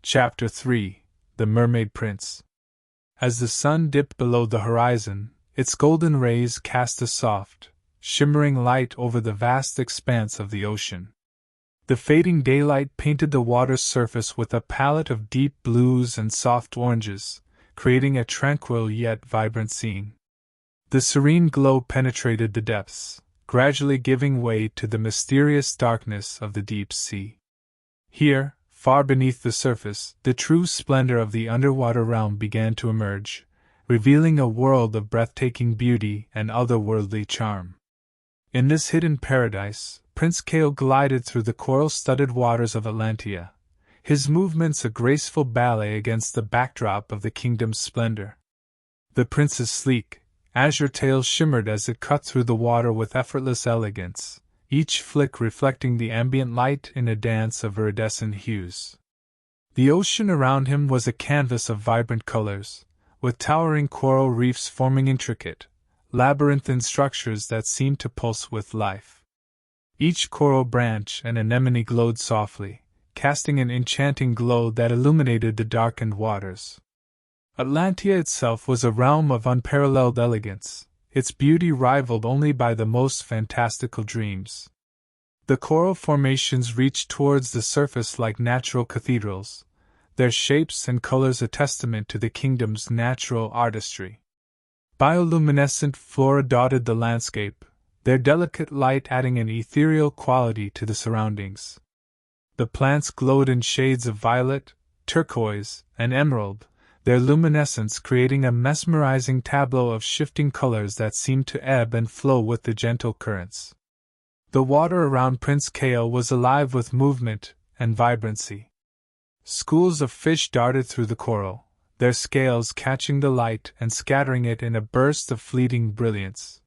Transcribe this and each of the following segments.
Chapter 3: The Mermaid Prince. As the sun dipped below the horizon, its golden rays cast a soft, shimmering light over the vast expanse of the ocean. The fading daylight painted the water's surface with a palette of deep blues and soft oranges, creating a tranquil yet vibrant scene. The serene glow penetrated the depths, gradually giving way to the mysterious darkness of the deep sea. Here, far beneath the surface, the true splendor of the underwater realm began to emerge, revealing a world of breathtaking beauty and otherworldly charm. In this hidden paradise, Prince Kael glided through the coral-studded waters of Atlantia, his movements a graceful ballet against the backdrop of the kingdom's splendor. The prince's sleek, azure tail shimmered as it cut through the water with effortless elegance, each flick reflecting the ambient light in a dance of iridescent hues. The ocean around him was a canvas of vibrant colors, with towering coral reefs forming intricate, labyrinthine structures that seemed to pulse with life. Each coral branch and anemone glowed softly, casting an enchanting glow that illuminated the darkened waters. Atlantia itself was a realm of unparalleled elegance, its beauty rivaled only by the most fantastical dreams. The coral formations reached towards the surface like natural cathedrals, their shapes and colors a testament to the kingdom's natural artistry. Bioluminescent flora dotted the landscape, their delicate light adding an ethereal quality to the surroundings. The plants glowed in shades of violet, turquoise, and emerald, their luminescence creating a mesmerizing tableau of shifting colors that seemed to ebb and flow with the gentle currents. The water around Prince Kael was alive with movement and vibrancy. Schools of fish darted through the coral, their scales catching the light and scattering it in a burst of fleeting brilliance.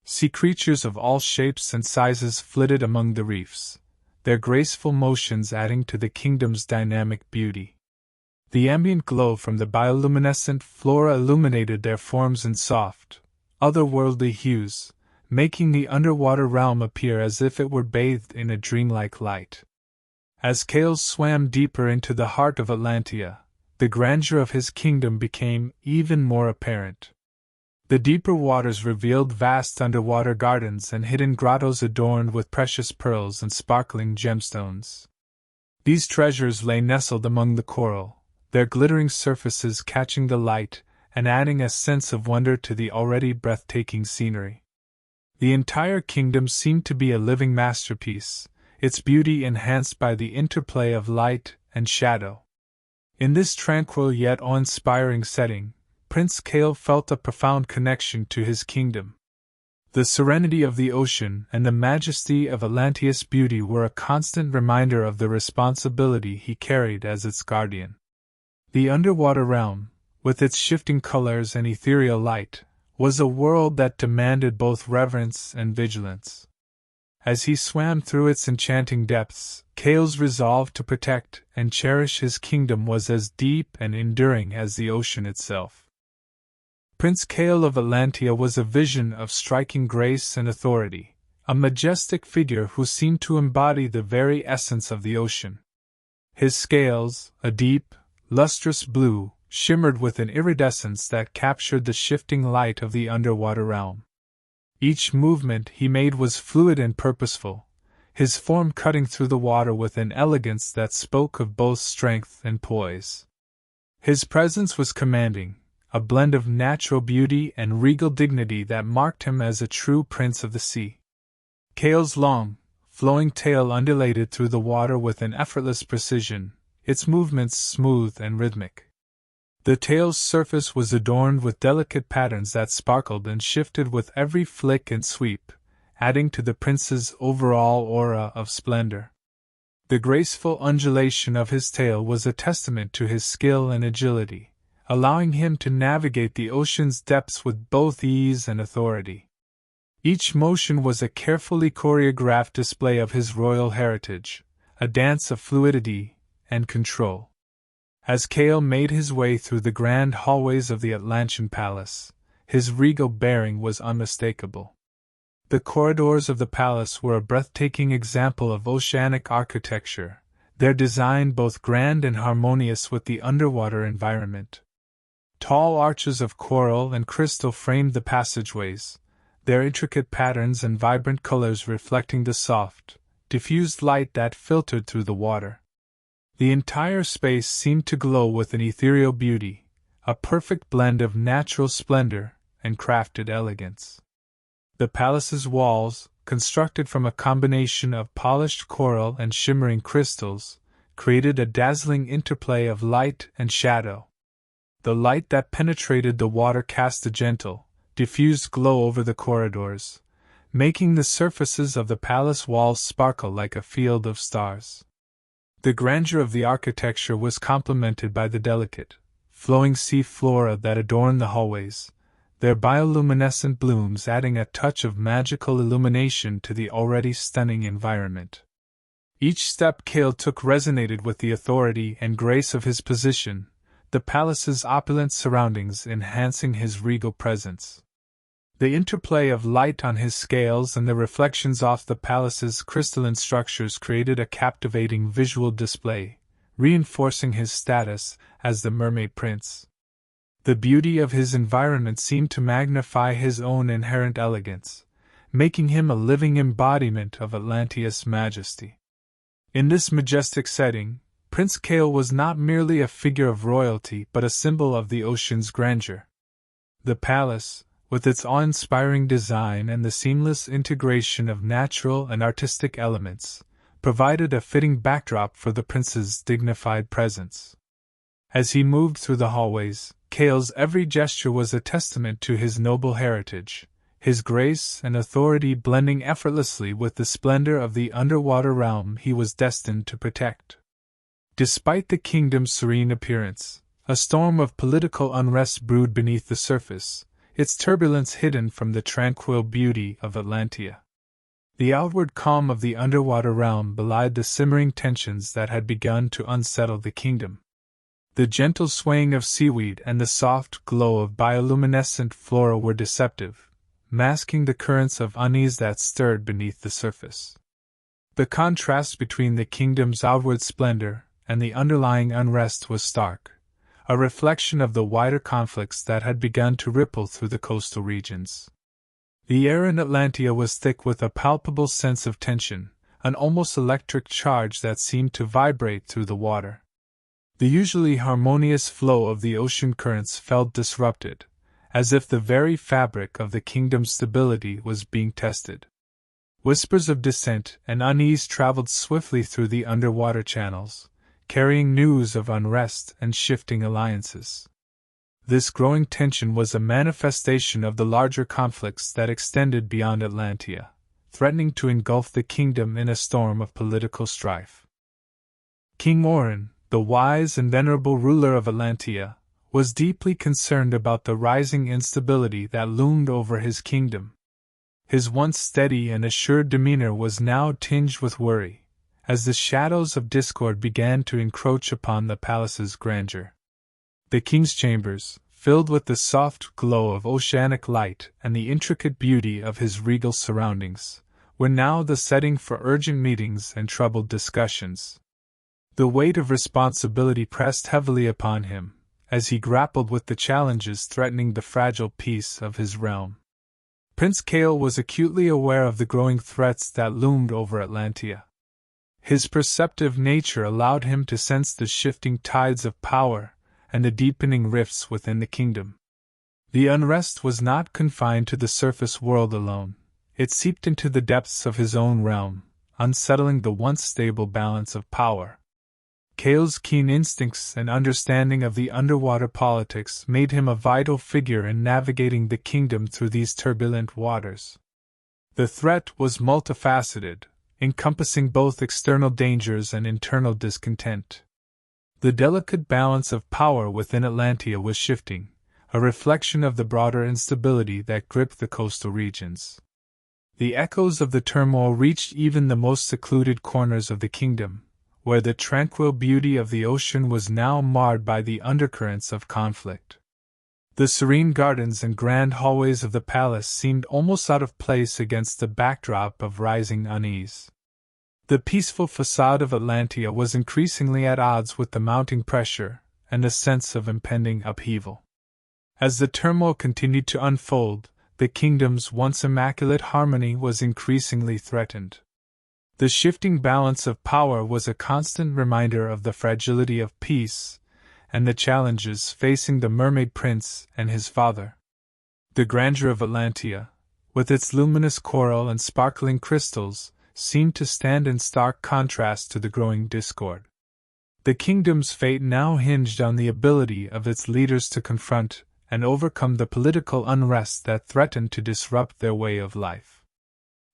Sea creatures of all shapes and sizes flitted among the reefs, their graceful motions adding to the kingdom's dynamic beauty. The ambient glow from the bioluminescent flora illuminated their forms in soft, otherworldly hues, making the underwater realm appear as if it were bathed in a dreamlike light. As Kael swam deeper into the heart of Atlantia, the grandeur of his kingdom became even more apparent. The deeper waters revealed vast underwater gardens and hidden grottos adorned with precious pearls and sparkling gemstones. These treasures lay nestled among the coral, their glittering surfaces catching the light and adding a sense of wonder to the already breathtaking scenery. The entire kingdom seemed to be a living masterpiece, its beauty enhanced by the interplay of light and shadow. In this tranquil yet awe-inspiring setting, Prince Kael felt a profound connection to his kingdom. The serenity of the ocean and the majesty of Atlantia's beauty were a constant reminder of the responsibility he carried as its guardian. The underwater realm, with its shifting colors and ethereal light, was a world that demanded both reverence and vigilance. As he swam through its enchanting depths, Kael's resolve to protect and cherish his kingdom was as deep and enduring as the ocean itself. Prince Kael of Atlantia was a vision of striking grace and authority, a majestic figure who seemed to embody the very essence of the ocean. His scales, a deep, lustrous blue, shimmered with an iridescence that captured the shifting light of the underwater realm. Each movement he made was fluid and purposeful, his form cutting through the water with an elegance that spoke of both strength and poise. His presence was commanding, a blend of natural beauty and regal dignity that marked him as a true prince of the sea. Kael's long, flowing tail undulated through the water with an effortless precision, its movements smooth and rhythmic. The tail's surface was adorned with delicate patterns that sparkled and shifted with every flick and sweep, adding to the prince's overall aura of splendor. The graceful undulation of his tail was a testament to his skill and agility, allowing him to navigate the ocean's depths with both ease and authority. Each motion was a carefully choreographed display of his royal heritage, a dance of fluidity and control. As Kael made his way through the grand hallways of the Atlantian palace, his regal bearing was unmistakable. The corridors of the palace were a breathtaking example of oceanic architecture, their design both grand and harmonious with the underwater environment. Tall arches of coral and crystal framed the passageways, their intricate patterns and vibrant colors reflecting the soft, diffused light that filtered through the water. The entire space seemed to glow with an ethereal beauty, a perfect blend of natural splendor and crafted elegance. The palace's walls, constructed from a combination of polished coral and shimmering crystals, created a dazzling interplay of light and shadow. The light that penetrated the water cast a gentle, diffused glow over the corridors, making the surfaces of the palace walls sparkle like a field of stars. The grandeur of the architecture was complemented by the delicate, flowing sea flora that adorned the hallways, their bioluminescent blooms adding a touch of magical illumination to the already stunning environment. Each step Cale took resonated with the authority and grace of his position, the palace's opulent surroundings enhancing his regal presence. The interplay of light on his scales and the reflections off the palace's crystalline structures created a captivating visual display, reinforcing his status as the Mermaid Prince. The beauty of his environment seemed to magnify his own inherent elegance, making him a living embodiment of Atlantea's majesty. In this majestic setting, Prince Cale was not merely a figure of royalty but a symbol of the ocean's grandeur. The palace, with its awe-inspiring design and the seamless integration of natural and artistic elements, provided a fitting backdrop for the prince's dignified presence. As he moved through the hallways, Cale's every gesture was a testament to his noble heritage, his grace and authority blending effortlessly with the splendor of the underwater realm he was destined to protect. Despite the kingdom's serene appearance, a storm of political unrest brewed beneath the surface, its turbulence hidden from the tranquil beauty of Atlantia. The outward calm of the underwater realm belied the simmering tensions that had begun to unsettle the kingdom. The gentle swaying of seaweed and the soft glow of bioluminescent flora were deceptive, masking the currents of unease that stirred beneath the surface. The contrast between the kingdom's outward splendor and the underlying unrest was stark, a reflection of the wider conflicts that had begun to ripple through the coastal regions. The air in Atlantia was thick with a palpable sense of tension, an almost electric charge that seemed to vibrate through the water. The usually harmonious flow of the ocean currents felt disrupted, as if the very fabric of the kingdom's stability was being tested. Whispers of dissent and unease traveled swiftly through the underwater channels, carrying news of unrest and shifting alliances. This growing tension was a manifestation of the larger conflicts that extended beyond Atlantia, threatening to engulf the kingdom in a storm of political strife. King Orin, the wise and venerable ruler of Atlantia, was deeply concerned about the rising instability that loomed over his kingdom. His once steady and assured demeanor was now tinged with worry, as the shadows of discord began to encroach upon the palace's grandeur. The king's chambers, filled with the soft glow of oceanic light and the intricate beauty of his regal surroundings, were now the setting for urgent meetings and troubled discussions. The weight of responsibility pressed heavily upon him, as he grappled with the challenges threatening the fragile peace of his realm. Prince Cale was acutely aware of the growing threats that loomed over Atlantia. His perceptive nature allowed him to sense the shifting tides of power and the deepening rifts within the kingdom. The unrest was not confined to the surface world alone. It seeped into the depths of his own realm, unsettling the once stable balance of power. Cale's keen instincts and understanding of the underwater politics made him a vital figure in navigating the kingdom through these turbulent waters. The threat was multifaceted, encompassing both external dangers and internal discontent. The delicate balance of power within Atlantia was shifting, a reflection of the broader instability that gripped the coastal regions. The echoes of the turmoil reached even the most secluded corners of the kingdom, where the tranquil beauty of the ocean was now marred by the undercurrents of conflict. The serene gardens and grand hallways of the palace seemed almost out of place against the backdrop of rising unease. The peaceful facade of Atlantia was increasingly at odds with the mounting pressure and a sense of impending upheaval. As the turmoil continued to unfold, the kingdom's once immaculate harmony was increasingly threatened. The shifting balance of power was a constant reminder of the fragility of peace and the challenges facing the Mermaid Prince and his father. The grandeur of Atlantia, with its luminous coral and sparkling crystals, seemed to stand in stark contrast to the growing discord. The kingdom's fate now hinged on the ability of its leaders to confront and overcome the political unrest that threatened to disrupt their way of life.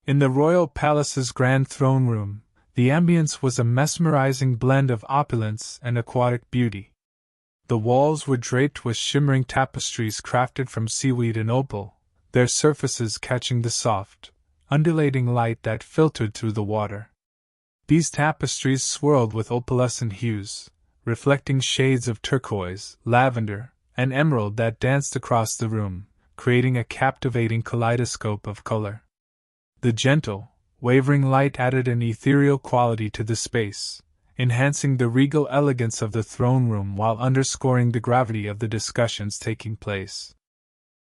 In the royal palace's grand throne room, the ambience was a mesmerizing blend of opulence and aquatic beauty. The walls were draped with shimmering tapestries crafted from seaweed and opal, their surfaces catching the soft, undulating light that filtered through the water. These tapestries swirled with opalescent hues, reflecting shades of turquoise, lavender, and emerald that danced across the room, creating a captivating kaleidoscope of color. The gentle, wavering light added an ethereal quality to the space, enhancing the regal elegance of the throne room while underscoring the gravity of the discussions taking place.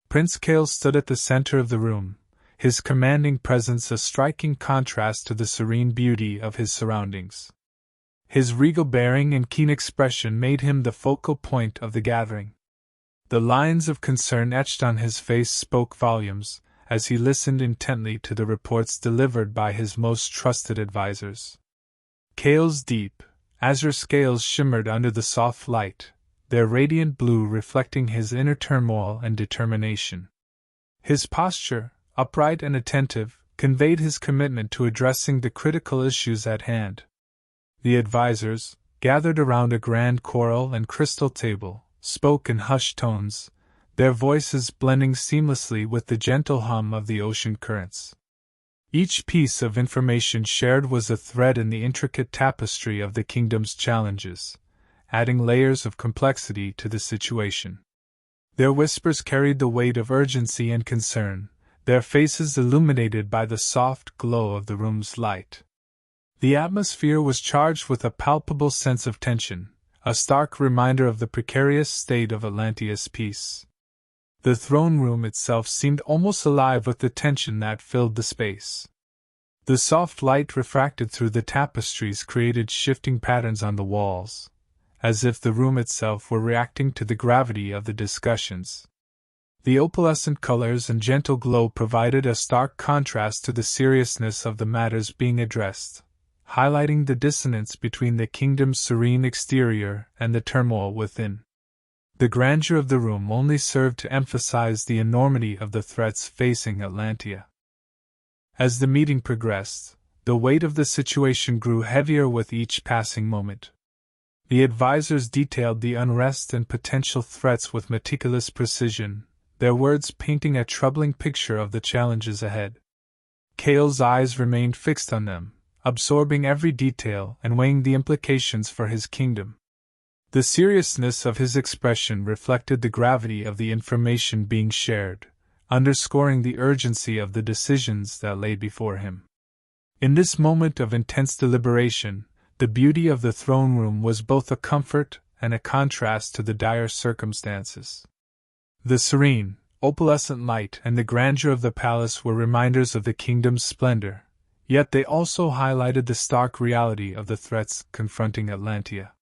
Prince Kael stood at the center of the room, his commanding presence a striking contrast to the serene beauty of his surroundings. His regal bearing and keen expression made him the focal point of the gathering. The lines of concern etched on his face spoke volumes, as he listened intently to the reports delivered by his most trusted advisors. Kael's deep, azure scales shimmered under the soft light, their radiant blue reflecting his inner turmoil and determination. His posture, upright and attentive, conveyed his commitment to addressing the critical issues at hand. The advisors, gathered around a grand coral and crystal table, spoke in hushed tones, their voices blending seamlessly with the gentle hum of the ocean currents. Each piece of information shared was a thread in the intricate tapestry of the kingdom's challenges, adding layers of complexity to the situation. Their whispers carried the weight of urgency and concern, their faces illuminated by the soft glow of the room's light. The atmosphere was charged with a palpable sense of tension, a stark reminder of the precarious state of Atlantia's peace. The throne room itself seemed almost alive with the tension that filled the space. The soft light refracted through the tapestries created shifting patterns on the walls, as if the room itself were reacting to the gravity of the discussions. The opalescent colors and gentle glow provided a stark contrast to the seriousness of the matters being addressed, highlighting the dissonance between the kingdom's serene exterior and the turmoil within. The grandeur of the room only served to emphasize the enormity of the threats facing Atlantia. As the meeting progressed, the weight of the situation grew heavier with each passing moment. The advisors detailed the unrest and potential threats with meticulous precision, their words painting a troubling picture of the challenges ahead. Kael's eyes remained fixed on them, absorbing every detail and weighing the implications for his kingdom. The seriousness of his expression reflected the gravity of the information being shared, underscoring the urgency of the decisions that lay before him. In this moment of intense deliberation, the beauty of the throne room was both a comfort and a contrast to the dire circumstances. The serene, opalescent light and the grandeur of the palace were reminders of the kingdom's splendor, yet they also highlighted the stark reality of the threats confronting Atlantia.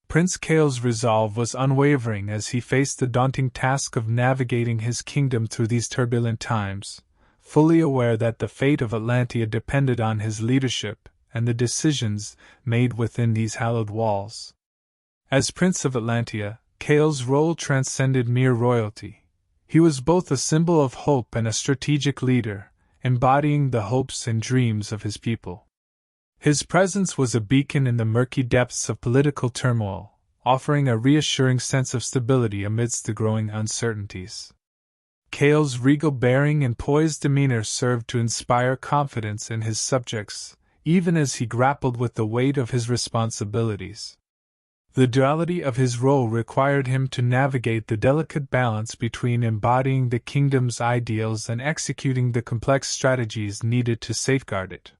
Prince Kael's resolve was unwavering as he faced the daunting task of navigating his kingdom through these turbulent times, fully aware that the fate of Atlantia depended on his leadership and the decisions made within these hallowed walls. As Prince of Atlantia, Kael's role transcended mere royalty. He was both a symbol of hope and a strategic leader, embodying the hopes and dreams of his people. His presence was a beacon in the murky depths of political turmoil, offering a reassuring sense of stability amidst the growing uncertainties. Kael's regal bearing and poised demeanor served to inspire confidence in his subjects, even as he grappled with the weight of his responsibilities. The duality of his role required him to navigate the delicate balance between embodying the kingdom's ideals and executing the complex strategies needed to safeguard it.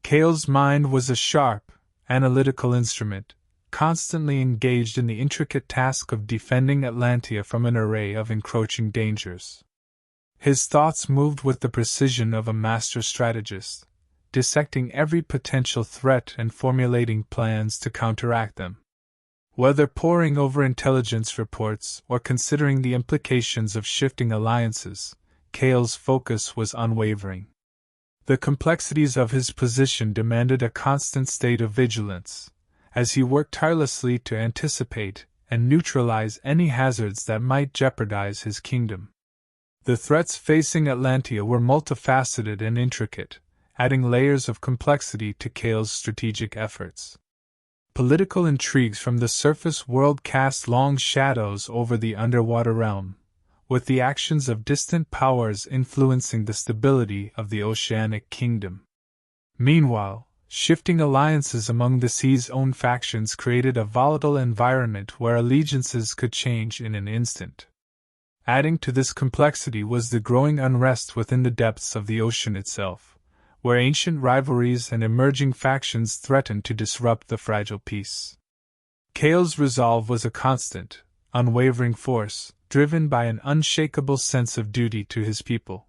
Cale's mind was a sharp, analytical instrument, constantly engaged in the intricate task of defending Atlantia from an array of encroaching dangers. His thoughts moved with the precision of a master strategist, dissecting every potential threat and formulating plans to counteract them. Whether poring over intelligence reports or considering the implications of shifting alliances, Cale's focus was unwavering. The complexities of his position demanded a constant state of vigilance, as he worked tirelessly to anticipate and neutralize any hazards that might jeopardize his kingdom. The threats facing Atlantia were multifaceted and intricate, adding layers of complexity to Cale's strategic efforts. Political intrigues from the surface world cast long shadows over the underwater realm, with the actions of distant powers influencing the stability of the oceanic kingdom. Meanwhile, shifting alliances among the sea's own factions created a volatile environment where allegiances could change in an instant. Adding to this complexity was the growing unrest within the depths of the ocean itself, where ancient rivalries and emerging factions threatened to disrupt the fragile peace. Cale's resolve was a constant, unwavering force, driven by an unshakable sense of duty to his people.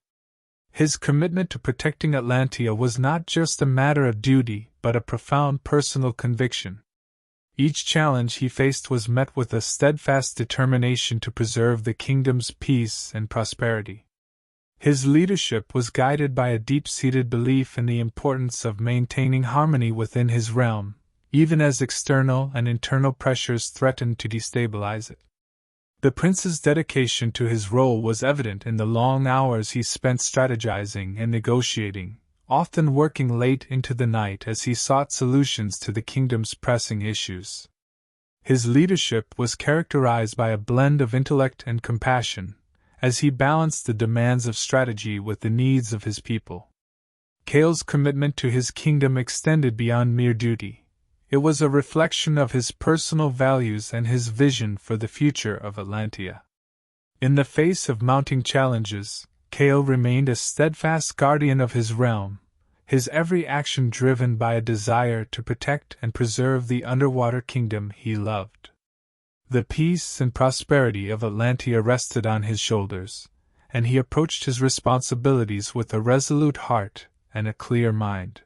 His commitment to protecting Atlantia was not just a matter of duty, but a profound personal conviction. Each challenge he faced was met with a steadfast determination to preserve the kingdom's peace and prosperity. His leadership was guided by a deep-seated belief in the importance of maintaining harmony within his realm, even as external and internal pressures threatened to destabilize it. The prince's dedication to his role was evident in the long hours he spent strategizing and negotiating, often working late into the night as he sought solutions to the kingdom's pressing issues. His leadership was characterized by a blend of intellect and compassion, as he balanced the demands of strategy with the needs of his people. Cale's commitment to his kingdom extended beyond mere duty. It was a reflection of his personal values and his vision for the future of Atlantia. In the face of mounting challenges, Cale remained a steadfast guardian of his realm, his every action driven by a desire to protect and preserve the underwater kingdom he loved. The peace and prosperity of Atlantia rested on his shoulders, and he approached his responsibilities with a resolute heart and a clear mind.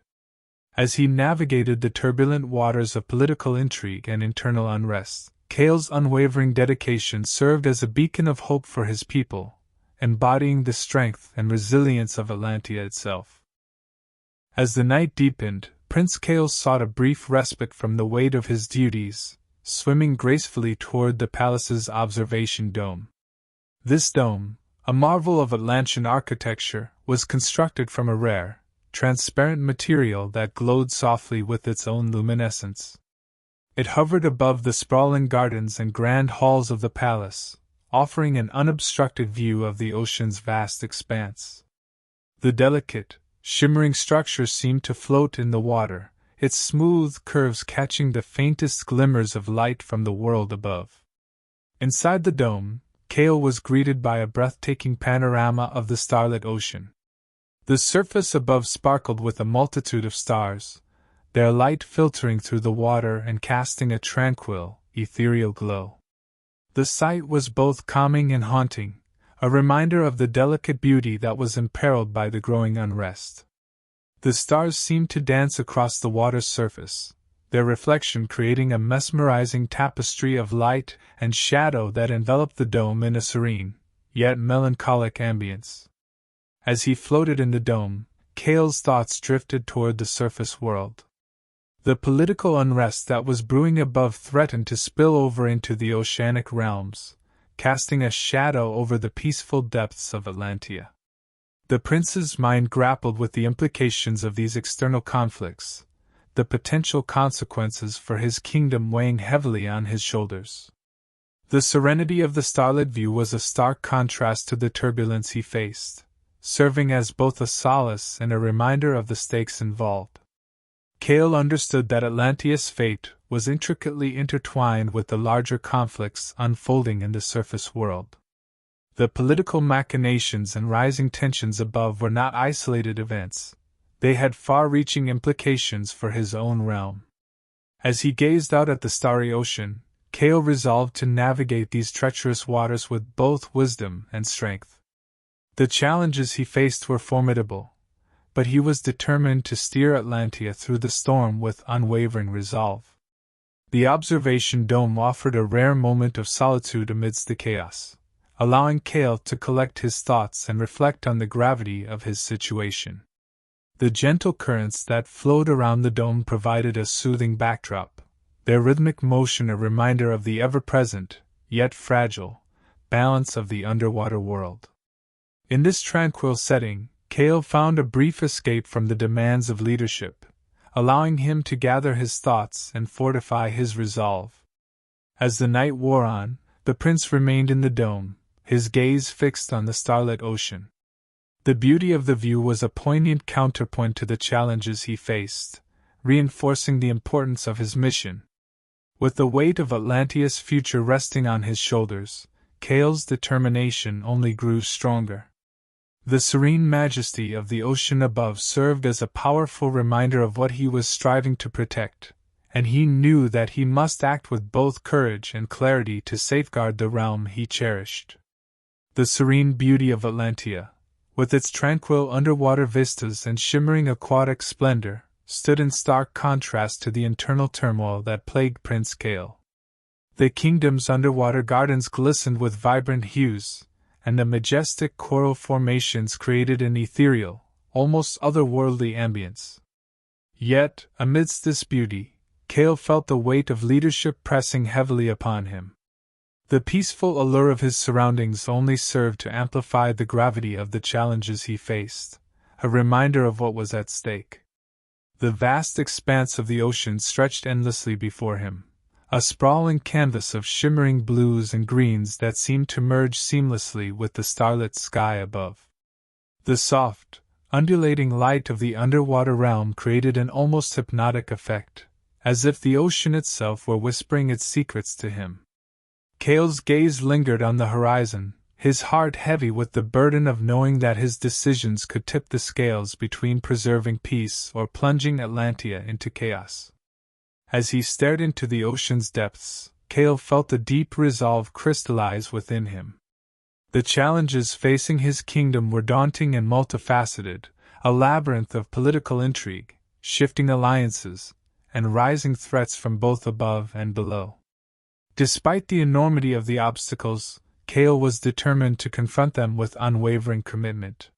As he navigated the turbulent waters of political intrigue and internal unrest, Cale's unwavering dedication served as a beacon of hope for his people, embodying the strength and resilience of Atlantia itself. As the night deepened, Prince Cale sought a brief respite from the weight of his duties, swimming gracefully toward the palace's observation dome. This dome, a marvel of Atlantean architecture, was constructed from a rare, transparent material that glowed softly with its own luminescence. It hovered above the sprawling gardens and grand halls of the palace, offering an unobstructed view of the ocean's vast expanse. The delicate, shimmering structure seemed to float in the water, its smooth curves catching the faintest glimmers of light from the world above. Inside the dome, Cale was greeted by a breathtaking panorama of the starlit ocean. The surface above sparkled with a multitude of stars, their light filtering through the water and casting a tranquil, ethereal glow. The sight was both calming and haunting, a reminder of the delicate beauty that was imperiled by the growing unrest. The stars seemed to dance across the water's surface, their reflection creating a mesmerizing tapestry of light and shadow that enveloped the dome in a serene, yet melancholic ambience. As he floated in the dome, Cale's thoughts drifted toward the surface world. The political unrest that was brewing above threatened to spill over into the oceanic realms, casting a shadow over the peaceful depths of Atlantia. The prince's mind grappled with the implications of these external conflicts, the potential consequences for his kingdom weighing heavily on his shoulders. The serenity of the starlit view was a stark contrast to the turbulence he faced, serving as both a solace and a reminder of the stakes involved. Cale understood that Atlantia's fate was intricately intertwined with the larger conflicts unfolding in the surface world. The political machinations and rising tensions above were not isolated events. They had far-reaching implications for his own realm. As he gazed out at the starry ocean, Kael resolved to navigate these treacherous waters with both wisdom and strength. The challenges he faced were formidable, but he was determined to steer Atlantia through the storm with unwavering resolve. The observation dome offered a rare moment of solitude amidst the chaos, allowing Kael to collect his thoughts and reflect on the gravity of his situation. The gentle currents that flowed around the dome provided a soothing backdrop, their rhythmic motion a reminder of the ever-present, yet fragile, balance of the underwater world. In this tranquil setting, Kael found a brief escape from the demands of leadership, allowing him to gather his thoughts and fortify his resolve. As the night wore on, the prince remained in the dome, his gaze fixed on the starlit ocean. The beauty of the view was a poignant counterpoint to the challenges he faced, reinforcing the importance of his mission. With the weight of Atlantia's future resting on his shoulders, Kael's determination only grew stronger. The serene majesty of the ocean above served as a powerful reminder of what he was striving to protect, and he knew that he must act with both courage and clarity to safeguard the realm he cherished. The serene beauty of Atlantia, with its tranquil underwater vistas and shimmering aquatic splendor, stood in stark contrast to the internal turmoil that plagued Prince Kael. The kingdom's underwater gardens glistened with vibrant hues, and the majestic coral formations created an ethereal, almost otherworldly ambience. Yet, amidst this beauty, Kael felt the weight of leadership pressing heavily upon him. The peaceful allure of his surroundings only served to amplify the gravity of the challenges he faced, a reminder of what was at stake. The vast expanse of the ocean stretched endlessly before him, a sprawling canvas of shimmering blues and greens that seemed to merge seamlessly with the starlit sky above. The soft, undulating light of the underwater realm created an almost hypnotic effect, as if the ocean itself were whispering its secrets to him. Kael's gaze lingered on the horizon, his heart heavy with the burden of knowing that his decisions could tip the scales between preserving peace or plunging Atlantia into chaos. As he stared into the ocean's depths, Kael felt a deep resolve crystallize within him. The challenges facing his kingdom were daunting and multifaceted, a labyrinth of political intrigue, shifting alliances, and rising threats from both above and below. Despite the enormity of the obstacles, Kael was determined to confront them with unwavering commitment.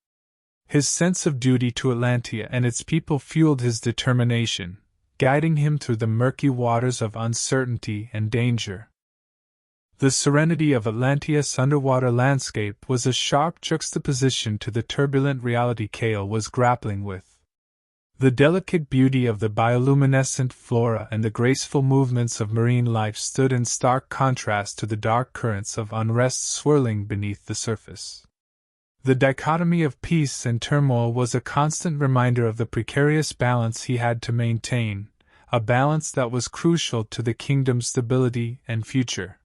His sense of duty to Atlantia and its people fueled his determination, guiding him through the murky waters of uncertainty and danger. The serenity of Atlantia's underwater landscape was a sharp juxtaposition to the turbulent reality Kael was grappling with. The delicate beauty of the bioluminescent flora and the graceful movements of marine life stood in stark contrast to the dark currents of unrest swirling beneath the surface. The dichotomy of peace and turmoil was a constant reminder of the precarious balance he had to maintain, a balance that was crucial to the kingdom's stability and future.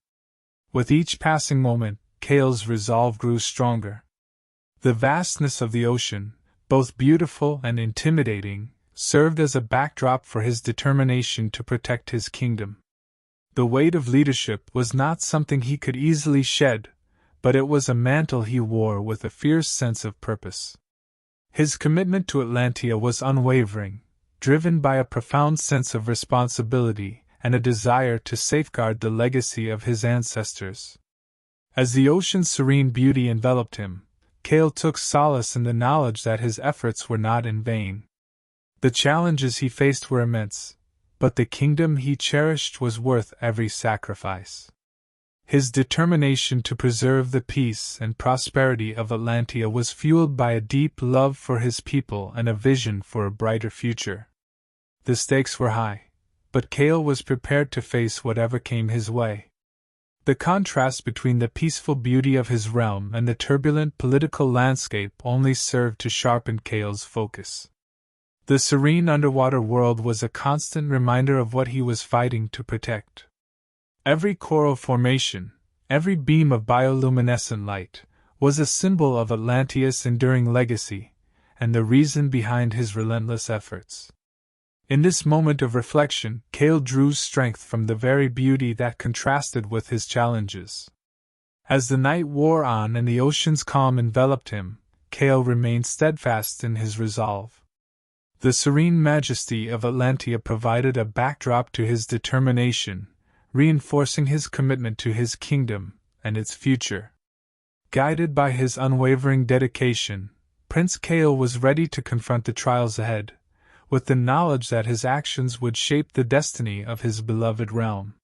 With each passing moment, Kael's resolve grew stronger. The vastness of the ocean, both beautiful and intimidating, served as a backdrop for his determination to protect his kingdom. The weight of leadership was not something he could easily shed, but it was a mantle he wore with a fierce sense of purpose. His commitment to Atlantia was unwavering, driven by a profound sense of responsibility and a desire to safeguard the legacy of his ancestors. As the ocean's serene beauty enveloped him, Kael took solace in the knowledge that his efforts were not in vain. The challenges he faced were immense, but the kingdom he cherished was worth every sacrifice. His determination to preserve the peace and prosperity of Atlantia was fueled by a deep love for his people and a vision for a brighter future. The stakes were high, but Kael was prepared to face whatever came his way. The contrast between the peaceful beauty of his realm and the turbulent political landscape only served to sharpen Kael's focus. The serene underwater world was a constant reminder of what he was fighting to protect. Every coral formation, every beam of bioluminescent light, was a symbol of Atlantia's enduring legacy, and the reason behind his relentless efforts. In this moment of reflection, Cale drew strength from the very beauty that contrasted with his challenges. As the night wore on and the ocean's calm enveloped him, Cale remained steadfast in his resolve. The serene majesty of Atlantia provided a backdrop to his determination, reinforcing his commitment to his kingdom and its future. Guided by his unwavering dedication, Prince Cale was ready to confront the trials ahead, with the knowledge that his actions would shape the destiny of his beloved realm.